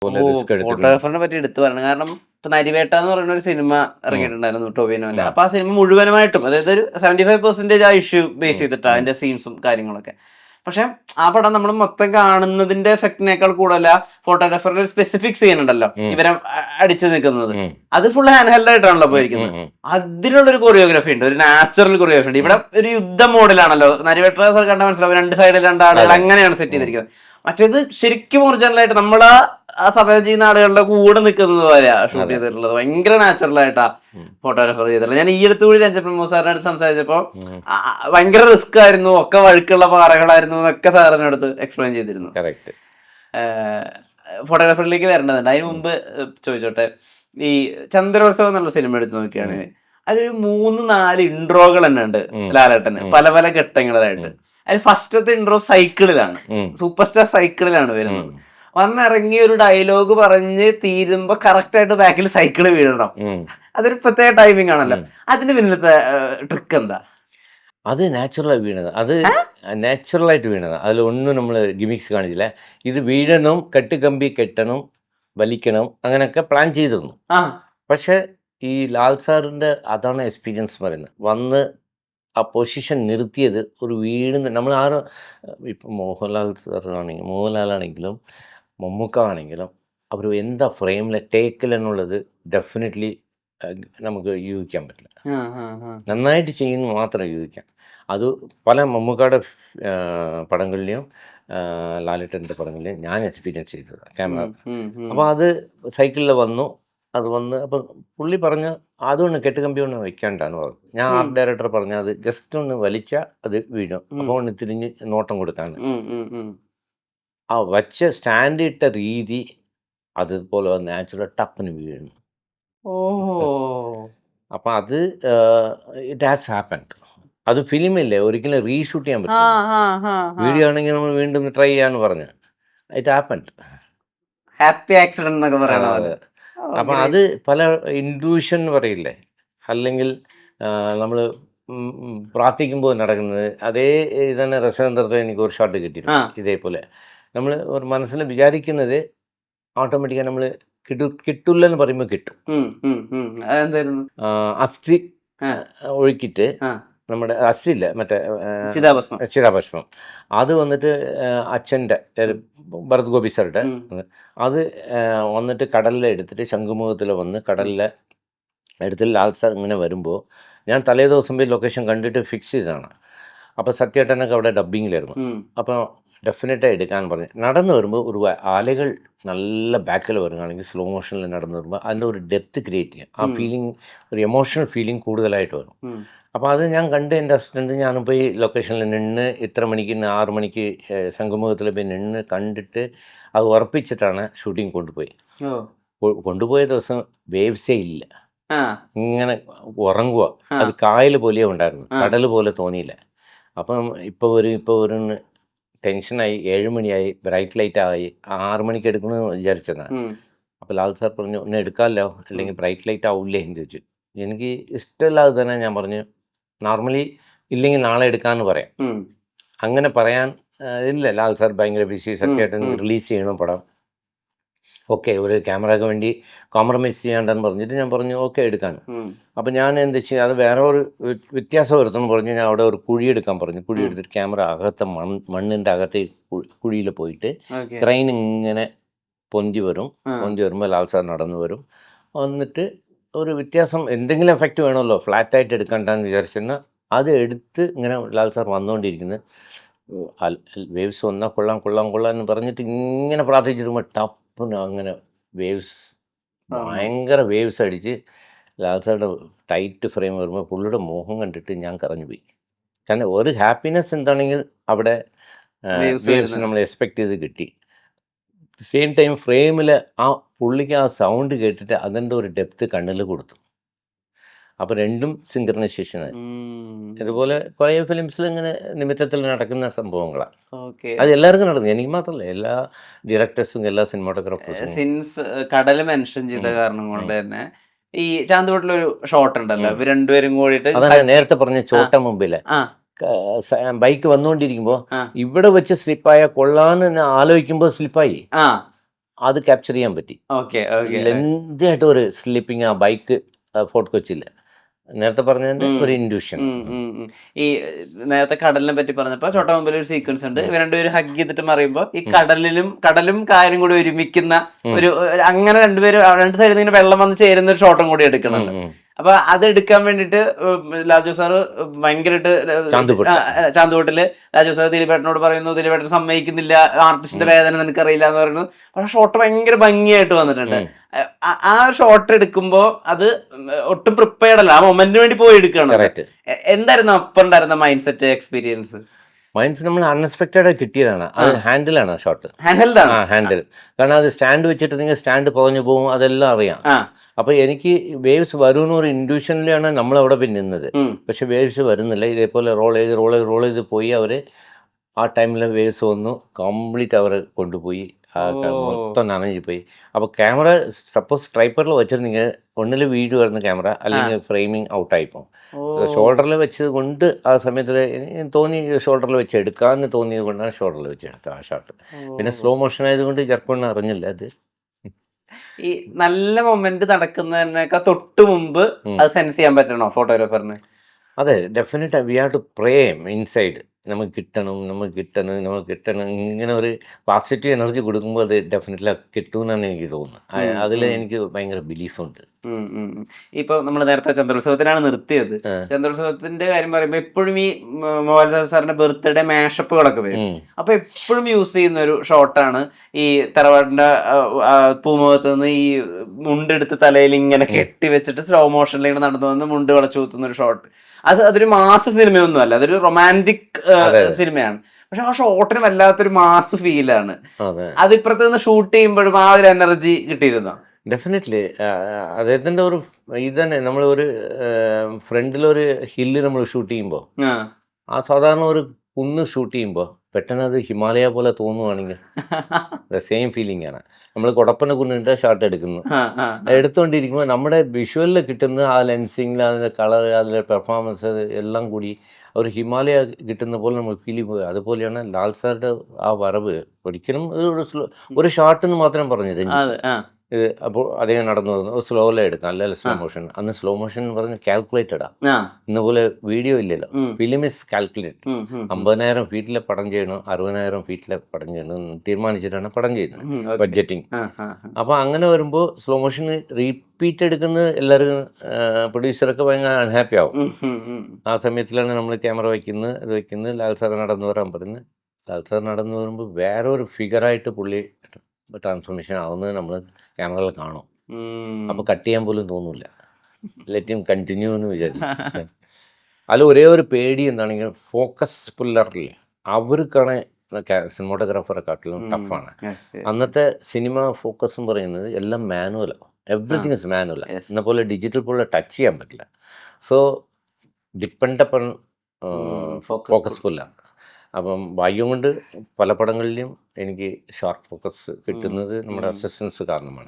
ഫോട്ടോഗ്രാഫറിനെ പറ്റി എടുത്തു പറയണം. കാരണം ഇപ്പൊ നരിവേട്ട എന്ന് പറയുന്ന ഒരു സിനിമ ഇറങ്ങിയിട്ടുണ്ടായിരുന്നു ടോവിനോന്റെ. അപ്പൊ ആ സിനിമ മുഴുവനുമായിട്ടും, അതായത് ഒരു 75% ആ ഇഷ്യൂ ബേസ് ചെയ്തിട്ടാണ് അതിന്റെ സീൻസും കാര്യങ്ങളൊക്കെ. പക്ഷെ ആ പടം നമ്മൾ മൊത്തം കാണുന്നതിന്റെ എഫക്റ്റിനേക്കാൾ കൂടുതൽ ഫോട്ടോഗ്രാഫറുടെ ഒരു സ്പെസിഫിക് സീൻ ഉണ്ടല്ലോ, ഇവരെ അടിച്ചു നിൽക്കുന്നത്, അത് ഫുൾ ഹാൻഡ് ഹെൽഡ് ആയിട്ടാണല്ലോ പോയിരിക്കുന്നത്. അതിനുള്ളൊരു കൊറിയോഗ്രാഫി ഉണ്ട്, ഒരു നാച്ചുറൽ കൊറിയോഗ്രാഫി ഉണ്ട്. ഇവിടെ ഒരു യുദ്ധ മോഡലാണല്ലോ, നരിവേട്ട കണ്ടാൽ മനസ്സിലാവും, രണ്ട് സൈഡിൽ രണ്ടാളുകൾ അങ്ങനെയാണ് സെറ്റ് ചെയ്തിരിക്കുന്നത്. മറ്റേത് ശരിക്കും ഒറിജിനലായിട്ട് നമ്മൾ ആ സമയം ചെയ്യുന്ന ആളുകളുടെ കൂടെ നിൽക്കുന്നത് പോലെയാ ഷൂട്ട് ചെയ്തിട്ടുള്ളത്. ഭയങ്കര നാച്ചുറൽ ആയിട്ടാ ഫോട്ടോഗ്രാഫർ ചെയ്തിട്ടുള്ളത്. ഞാൻ ഈ അടുത്ത് കൂടി രഞ്ജൻ പ്രമോദ് സാറിന്റെ അടുത്ത് സംസാരിച്ചപ്പോ ഭയങ്കര റിസ്ക് ആയിരുന്നു, ഒക്കെ വഴുക്കുള്ള പാറകളായിരുന്നു എന്നൊക്കെ സാറിന്റെ അടുത്ത് എക്സ്പ്ലെയിൻ ചെയ്തിരുന്നു. ഫോട്ടോഗ്രാഫറിലേക്ക് വരേണ്ടതുണ്ട്. അതിന് മുമ്പ് ചോദിച്ചോട്ടെ, ഈ ചന്ദ്രോത്സവം എന്നുള്ള സിനിമ എടുത്ത് നോക്കിയാണെങ്കിൽ അതിലൊരു 3-4 ഇൻട്രോകൾ തന്നെ ഉണ്ട് ലാലേട്ടന്, പല പല ഘട്ടങ്ങളിലായിട്ട്. അതിൽ ഫസ്റ്റത്തെ ഇൻട്രോ സൈക്കിളിലാണ്, സൂപ്പർ സ്റ്റാർ സൈക്കിളിലാണ് വരുന്നത്. വന്നിറങ്ങി ഒരു ഡയലോഗ് പറഞ്ഞ് തീരുമ്പോ കറക്റ്റ് ആയിട്ട് ബാക്കിൽ സൈക്കിള് വീഴണം. അതൊരു പ്രത്യേക ടൈമിംഗ് ആണല്ലോ. അതിന് പിന്നിലത്തെ ട്രിക്ക് എന്താ? അത് നാച്ചുറലായി വീണത്, അത് നാച്ചുറലായിട്ട് വീണത്. അതിലൊന്നും നമ്മൾ ഗിമിക്സ് കാണിച്ചില്ല. ഇത് വീഴണം, കെട്ടുകമ്പി കെട്ടണം, വലിക്കണം, അങ്ങനെയൊക്കെ പ്ലാൻ ചെയ്തിരുന്നു. പക്ഷെ ഈ ലാൽ സാറിൻ്റെ അതാണ് എക്സ്പീരിയൻസ് പറയുന്നത്. വന്ന് ആ പൊസിഷൻ നിർത്തിയത് ഒരു വീഴുന്ന, നമ്മൾ ആരും ഇപ്പം മോഹൻലാലാണെങ്കിലും മമ്മൂക്ക ആണെങ്കിലും അവർ എന്താ ഫ്രെയിമിലെ ടേക്കിൽ എന്നുള്ളത് ഡെഫിനറ്റ്ലി നമുക്ക് യൂഹിക്കാൻ പറ്റില്ല. നന്നായിട്ട് ചെയ്യുന്നു മാത്രം യൂഹിക്കാം. അത് പല മമ്മൂക്കയുടെ പടങ്ങളിലെയും ലാലേട്ടൻ്റെ പടങ്ങളിലെയും ഞാൻ എക്സ്പീരിയൻസ് ചെയ്തത് ക്യാമറ. അപ്പോൾ അത് സൈക്കിളിൽ വന്നു, അത് വന്ന് അപ്പം പുള്ളി പറഞ്ഞ അതൊന്ന് കെട്ടുകമ്പി ഒന്ന് വയ്ക്കാണ്ടാന്ന് പറഞ്ഞു. ഞാൻ ആർട്ട് ഡയറക്ടർ പറഞ്ഞ അത് ജസ്റ്റ് ഒന്ന് വലിച്ചാൽ അത് വീഴും, അപ്പോൾ ഒന്ന് തിരിഞ്ഞ് നോട്ടം കൊടുത്താണ്. ആ വച്ച സ്റ്റാൻഡ് ഇട്ട രീതി അതുപോലെ നാച്ചുറൽ ടപ്പിന് വീഴുന്നു. അപ്പം അത് ഇറ്റ് ഹാസ് ഹാപ്പൻഡ്. അത് ഫിലിമില്ലേ, ഒരിക്കലും റീഷൂട്ട് ചെയ്യാൻ പറ്റില്ല. വീഡിയോ ആണെങ്കിൽ നമ്മൾ വീണ്ടും ട്രൈ ചെയ്യാന്ന് പറഞ്ഞു. It happened. ഹാപ്പി ആക്സിഡന്റ് എന്നൊക്കെ പറയണത്. അപ്പം അത് പല ഇൻഡ്യൂഷൻ എന്ന് പറയില്ലേ, അല്ലെങ്കിൽ നമ്മൾ പ്രാർത്ഥിക്കുമ്പോൾ നടക്കുന്നത് അതേ ഇതന്നെ. രസതന്ത്രത്തിൽ എനിക്ക് ഒരു ഷോട്ട് കിട്ടിയിരുന്നു ഇതേപോലെ. നമ്മൾ ഒരു മനസ്സിൽ വിചാരിക്കുന്നത് ഓട്ടോമാറ്റിക്കായി നമ്മൾ കിട്ടില്ല എന്ന് പറയുമ്പോൾ കിട്ടും. അസ്ഥി ഒഴുക്കിയിട്ട് നമ്മുടെ അസ്ഥിയില്ല, മറ്റേ ചിതാഭസ്മം, അത് വന്നിട്ട് അച്ഛൻ്റെ ഭരത് ഗോപി സാറുടെ അത് വന്നിട്ട് കടലിൽ എടുത്തിട്ട് ശംഖുമുഖത്തിൽ വന്ന് കടലിലെ എടുത്തിട്ട് ലാൽ സാർ ഇങ്ങനെ വരുമ്പോൾ ഞാൻ തലേ ദിവസം പോയി ലൊക്കേഷൻ കണ്ടിട്ട് ഫിക്സ് ചെയ്തതാണ്. അപ്പോൾ സത്യേട്ടനൊക്കെ അവിടെ ഡബ്ബിങ്ങിലായിരുന്നു. അപ്പോൾ ഡെഫിനറ്റായി എടുക്കാൻ പറഞ്ഞു. നടന്നു വരുമ്പോൾ ഒരു ആലകൾ നല്ല ബാക്കിൽ വരുകയാണെങ്കിൽ സ്ലോ മോഷനിൽ നടന്നു വരുമ്പോൾ അതിൻ്റെ ഒരു ഡെപ്ത് ക്രിയേറ്റ് ചെയ്യാം, ആ ഫീലിംഗ്, ഒരു എമോഷണൽ ഫീലിംഗ് കൂടുതലായിട്ട് വരും. അപ്പോൾ അത് ഞാൻ കണ്ട് എൻ്റെ അസിസ്റ്റൻറ്റ് ഞാനും പോയി ലൊക്കേഷനിൽ നിന്ന് ഇത്ര മണിക്ക് 6 മണിക്ക് ശംഖുമുഖത്തിൽ പോയി നിന്ന് കണ്ടിട്ട് അത് ഉറപ്പിച്ചിട്ടാണ് ഷൂട്ടിങ് കൊണ്ടുപോയ ദിവസം വേവ്സേ ഇല്ല, ഇങ്ങനെ ഉറങ്ങുക. അത് കായൽ പോലെയേ ഉണ്ടായിരുന്നു, കടൽ പോലെ തോന്നിയില്ല. അപ്പം ഇപ്പോൾ വരും ടെൻഷനായി. 7 മണിയായി, ബ്രൈറ്റ് ലൈറ്റ് ആയി. 6 മണിക്ക് എടുക്കണമെന്ന് വിചാരിച്ചതാണ്. അപ്പോൾ ലാൽ സാർ പറഞ്ഞു ഒന്ന് എടുക്കാമല്ലോ, അല്ലെങ്കിൽ ബ്രൈറ്റ് ലൈറ്റ് ആവില്ലേ എന്ന് ചോദിച്ചു. എനിക്ക് ഇഷ്ടമില്ലാതെ തന്നെ ഞാൻ പറഞ്ഞു നോർമലി ഇല്ലെങ്കിൽ നാളെ എടുക്കാമെന്ന് പറയാം. അങ്ങനെ പറയാൻ ഇല്ല, ലാൽ സാർ ഭയങ്കര ബിസി, സത്യായിട്ട് റിലീസ് ചെയ്യണം പടം, ഓക്കെ ഒരു ക്യാമറയ്ക്ക് വേണ്ടി കോംപ്രമൈസ് ചെയ്യാണ്ടെന്ന് പറഞ്ഞിട്ട് ഞാൻ പറഞ്ഞു ഓക്കെ എടുക്കാൻ. അപ്പം ഞാൻ എന്താ ചെയ്യുക, അത് വേറെ ഒരു വ്യത്യാസം വരുത്തുന്നു പറഞ്ഞു. ഞാൻ അവിടെ ഒരു കുഴി എടുക്കാൻ പറഞ്ഞു. കുഴി എടുത്തിട്ട് ക്യാമറ അകത്തെ മണ്ണിൻ്റെ അകത്ത് കുഴിയിൽ പോയിട്ട് ക്രെയിൻ ഇങ്ങനെ പൊന്തി വരുമ്പോൾ ലാൽ സാർ നടന്നു വരും. വന്നിട്ട് ഒരു വ്യത്യാസം, എന്തെങ്കിലും എഫക്റ്റ് വേണമല്ലോ, ഫ്ലാറ്റായിട്ട് എടുക്കണ്ടെന്ന് വിചാരിച്ചെന്ന് അത് എടുത്ത് ഇങ്ങനെ ലാൽ സാർ വന്നുകൊണ്ടിരിക്കുന്നത്. വേവ്സ് വന്നാൽ കൊള്ളാം എന്ന് പറഞ്ഞിട്ട് ഇങ്ങനെ പ്രാർത്ഥിച്ചിരുമ്പോൾ ടപ്പ് അങ്ങനെ വേവ്സ്, ഭയങ്കര വേവ്സ് അടിച്ച് ലാൽ സാറുടെ ടൈറ്റ് ഫ്രെയിം വരുമ്പോൾ പുള്ളിയുടെ മോഹം കണ്ടിട്ട് ഞാൻ കറഞ്ഞു പോയി. കാരണം ഒരു ഹാപ്പിനെസ് എന്താണെങ്കിൽ അവിടെ വേവ്സ് നമ്മൾ എക്സ്പെക്ട് ചെയ്ത് കിട്ടി. സെയിം ടൈം ഫ്രെയിമിൽ ആ പുള്ളിക്ക് ആ സൗണ്ട് കേട്ടിട്ട് അതിൻ്റെ ഒരു ഡെപ്ത് കണ്ണിൽ കൊടുത്തു. അപ്പോൾ രണ്ടും സിങ്ക്രണൈസേഷനായി. ഇതുപോലെ കുറേ ഫിലിംസിൽ ഇങ്ങനെ നിമിത്തത്തിൽ നടക്കുന്ന സംഭവങ്ങളാണ്. അത് എല്ലാവർക്കും നടന്നു, എനിക്ക് മാത്രമല്ല, എല്ലാ ഡയറക്ടേഴ്സും എല്ലാ സിനിമാറ്റോഗ്രാഫേഴ്സും. സിൻസ് കടൽ മെൻഷൻ ചെയ്ത കാരണം കൊണ്ട് തന്നെ ഈ ചാന്തുവട്ടിലൊരു ഷോട്ട് ഉണ്ടല്ലോ, ഇവർ രണ്ടുപേരും കൂടിയിട്ട്, അതാണ് നേരത്തെ പറഞ്ഞ ചോട്ട മുമ്പിലെ ബൈക്ക് വന്നുകൊണ്ടിരിക്കുമ്പോൾ ഇവിടെ വെച്ച് സ്ലിപ്പായ കൊള്ളാന്ന് ആലോചിക്കുമ്പോൾ സ്ലിപ്പായി. അത് ക്യാപ്ചർ ചെയ്യാൻ പറ്റി. ഓക്കെ ഓക്കെ ലെന്തി ആയിട്ട് ഒരു സ്ലിപ്പിങ് ആ ബൈക്ക് ഫോർട്ട് കൊച്ചിയിൽ നേരത്തെ പറഞ്ഞതിന്റെ ഒരു ഇൻഡ്യൂഷൻ. ഈ നേരത്തെ കടലിനെ പറ്റി പറഞ്ഞപ്പോ ചോട്ടാ മുമ്പിൽ ഒരു സീക്വൻസ് ഉണ്ട്, ഇവർ രണ്ടുപേരും ഹഗ് ചെയ്തിട്ട് മറിയുമ്പോ ഈ കടലും കായലും കൂടി ഒരുമിക്കുന്ന അങ്ങനെ രണ്ടുപേരും രണ്ട് സൈഡിൽ നിന്ന് വെള്ളം വന്ന് ചേരുന്ന ഒരു ഷോട്ടും കൂടി എടുക്കണല്ലോ. അപ്പൊ അത് എടുക്കാൻ വേണ്ടിട്ട് ലാജു സാറ് ഭയങ്കരമായിട്ട് ചാന്തുകൂട്ടില് ലാജു സാർ ദിലീപേട്ടനോട് പറയുന്നു, ദിലീപേട്ടൻ സമ്മതിക്കുന്നില്ല, ആർട്ടിസ്റ്റിന്റെ വേദന നിനക്കറിയില്ല എന്ന് പറയുന്നു. പക്ഷെ ഷോട്ട് ഭയങ്കര ഭംഗിയായിട്ട് വന്നിട്ടുണ്ട്. ആ ഷോട്ട് എടുക്കുമ്പോ അത് ഒട്ടും പ്രിപ്പയർഡ് അല്ല, ആ മൊമെന്റിന് വേണ്ടി പോയി എടുക്കണം. എന്തായിരുന്നു അപ്പൊ ഉണ്ടായിരുന്ന മൈൻഡ് സെറ്റ് എക്സ്പീരിയൻസ്? മൈൻഡ്സ് നമ്മൾ അൺഎക്സ്പെക്റ്റഡ് ആയി കിട്ടിയതാണ്. അത് ഹാൻഡിലാണ് ഷോട്ട്, ഹാൻഡിൽ. കാരണം അത് സ്റ്റാൻഡ് വെച്ചിട്ട് നിങ്ങൾ സ്റ്റാൻഡ് പോകഞ്ഞു പോകും, അതെല്ലാം അറിയാം. അപ്പൊ എനിക്ക് വേവ്സ് വരുമെന്ന് ഒരു ഇൻഡ്യൂഷനിലാണ് നമ്മളവിടെ പിന്നെ നിന്നത്. പക്ഷെ വേവ്സ് വരുന്നില്ല. ഇതേപോലെ റോൾ ചെയ്ത് പോയി അവർ ആ ടൈമിൽ വേവ്സ് വന്നു, കംപ്ലീറ്റ് അവർ കൊണ്ടുപോയി, മൊത്തം നനഞ്ഞു പോയി. അപ്പോൾ ക്യാമറ സപ്പോസ് ട്രൈപ്പറിൽ വെച്ചിരുന്നെങ്കിൽ ഒന്നിൽ വീഡിയോ വരുന്ന ക്യാമറ, അല്ലെങ്കിൽ ഫ്രെയിമിങ് ഔട്ടായിപ്പോൾ. ഷോൾഡറിൽ വെച്ചത് കൊണ്ട് ആ സമയത്തിൽ തോന്നി ഷോൾഡറിൽ വെച്ച് എടുക്കാമെന്ന് തോന്നിയത് കൊണ്ടാണ് ഷോൾഡറിൽ വെച്ച് എടുത്തത് ആ ഷോട്ട്. പിന്നെ സ്ലോ മോഷൻ ആയതുകൊണ്ട് ചെറുപ്പം അറിഞ്ഞില്ല അത്. ഈ നല്ല മൊമെന്റ് നടക്കുന്നതിനേക്കാൾ തൊട്ട് മുമ്പ് അത് സെൻസ് ചെയ്യാൻ പറ്റണോ ഫോട്ടോഗ്രാഫറിന്? അതെ, definite we have to frame inside. നമുക്ക് കിട്ടണം ഇങ്ങനെ ഒരു പോസിറ്റീവ് എനർജി കൊടുക്കുമ്പോൾ അത് ഡെഫിനറ്റ്ലി കിട്ടുമെന്നാണ് എനിക്ക് തോന്നുന്നത്. അതിൽ എനിക്ക് ഭയങ്കര ബിലീഫുണ്ട്. ഇപ്പൊ നമ്മൾ നേരത്തെ ചന്ദ്രോത്സവത്തിനാണ് നിർത്തിയത്. ചന്ദ്രോത്സവത്തിന്റെ കാര്യം പറയുമ്പോൾ എപ്പോഴും ഈ മോഹൻലാൽ സാറിന്റെ ബർത്ത്ഡേ മാഷപ്പുകളൊക്കെ വരും. അപ്പൊ എപ്പോഴും യൂസ് ചെയ്യുന്ന ഒരു ഷോട്ടാണ് ഈ തറവാടിന്റെ പൂമുഖത്ത് നിന്ന് ഈ മുണ്ടെടുത്ത് തലയിൽ ഇങ്ങനെ കെട്ടി വെച്ചിട്ട് സ്ലോ മോഷനിൽ ഇങ്ങനെ നടന്നു വന്ന് മുണ്ട് വളച്ചു കുത്തുന്ന ഒരു ഷോട്ട്. അതൊരു മാസ് സിനിമയൊന്നും അല്ല, അതൊരു റൊമാൻറ്റിക് സിനിമയാണ്. പക്ഷെ ആ ഷോട്ടിന് വല്ലാത്തൊരു മാസ് ഫീലാണ്. അത് ഇപ്പുറത്ത് നിന്ന് ഷൂട്ട് ചെയ്യുമ്പോഴും ആ ഒരു എനർജി കിട്ടിയിരുന്നോ? ഡെഫിനറ്റ്ലി അദ്ദേഹത്തിൻ്റെ ഒരു ഇത് തന്നെ. നമ്മൾ ഒരു ഫ്രണ്ടിലൊരു ഹില്ല് നമ്മൾ ഷൂട്ട് ചെയ്യുമ്പോൾ, ആ സാധാരണ ഒരു കുന്ന് ഷൂട്ട് ചെയ്യുമ്പോൾ പെട്ടെന്ന് അത് ഹിമാലയ പോലെ തോന്നുവാണെങ്കിൽ സെയിം ഫീലിംഗ് ആണ്. നമ്മൾ കൊടപ്പന കുന്നിൻ്റെ ഷോട്ട് എടുത്തുകൊണ്ടിരിക്കുമ്പോൾ നമ്മുടെ വിഷ്വലിൽ കിട്ടുന്ന ആ ലെൻസിങ്, അതിൻ്റെ കളർ, അതിൻ്റെ പെർഫോമൻസ് എല്ലാം കൂടി ഒരു ഹിമാലയ കിട്ടുന്ന പോലെ നമ്മൾ ഫീൽ ചെയ്യുമ്പോൾ, അതുപോലെയാണ് ലാൽ സാറിൻ്റെ ആ വരവ്. ഒരിക്കലും ഒരു ഷോട്ടെന്ന് മാത്രം പറഞ്ഞത് ഇത്. അപ്പോൾ അദ്ദേഹം നടന്നു പോകുന്നു, സ്ലോയിലാണ് എടുക്കാം, അല്ലല്ലോ സ്ലോ മോഷൻ. അന്ന് സ്ലോ മോഷൻ എന്ന് പറഞ്ഞാൽ കാൽക്കുലേറ്റഡാ. ഇന്ന് പോലെ വീഡിയോ ഇല്ലല്ലോ. Film is calculate. 50,000 ഫീറ്റിലെ പടം ചെയ്യണം, 60,000 ഫീറ്റിലെ പടം ചെയ്യണം തീരുമാനിച്ചിട്ടാണ് പടം ചെയ്യുന്നത്, ബഡ്ജറ്റിങ്. അപ്പോൾ അങ്ങനെ വരുമ്പോൾ സ്ലോ മോഷൻ റീപ്പീറ്റ് എടുക്കുന്നത് എല്ലാവർക്കും, പ്രൊഡ്യൂസറൊക്കെ ഭയങ്കര അൺഹാപ്പി ആവും. ആ സമയത്തിലാണ് നമ്മൾ ക്യാമറ വയ്ക്കുന്നത്. ലാൽ സാർ നടന്നു വരാൻ പറയുന്നത്. ലാൽ സാർ നടന്നു വരുമ്പോൾ വേറെ ഒരു ഫിഗറായിട്ട് പുള്ളി ട്രാൻസ്ഫോർമേഷൻ ആവുന്നത് നമ്മൾ ക്യാമറയിൽ കാണും. അപ്പോൾ കട്ട് ചെയ്യാൻ പോലും തോന്നില്ല, ലെറ്റ് ഹിം കണ്ടിന്യൂ എന്ന് വിചാരിക്കും. അതിൽ ഒരേ ഒരു പേടി എന്താണെങ്കിൽ ഫോക്കസ് പുല്ലറില്ലേ, അവർക്കാണ് സിനിമാറ്റോഗ്രാഫറെക്കാട്ടിലും ടഫാണ്. അന്നത്തെ സിനിമ ഫോക്കസ് എന്ന് പറയുന്നത് എല്ലാം മാനുവലാണ്, എവറിത്തിങ് ഇസ് മാനുവലാണ്. എന്ന പോലെ ഡിജിറ്റൽ പോലെ ടച്ച് ചെയ്യാൻ പറ്റില്ല. സോ ഡിപ്പെൻഡ് അപ്പൺ ഫോക്കസ് പുല്ലാണ്. അപ്പം ഭാഗ്യം കൊണ്ട് പല പടങ്ങളിലും എനിക്ക് ഷാർപ്പ് ഫോക്കസ് കിട്ടുന്നത് നമ്മുടെ അസിസ്റ്റൻസ് കാരണമാണ്.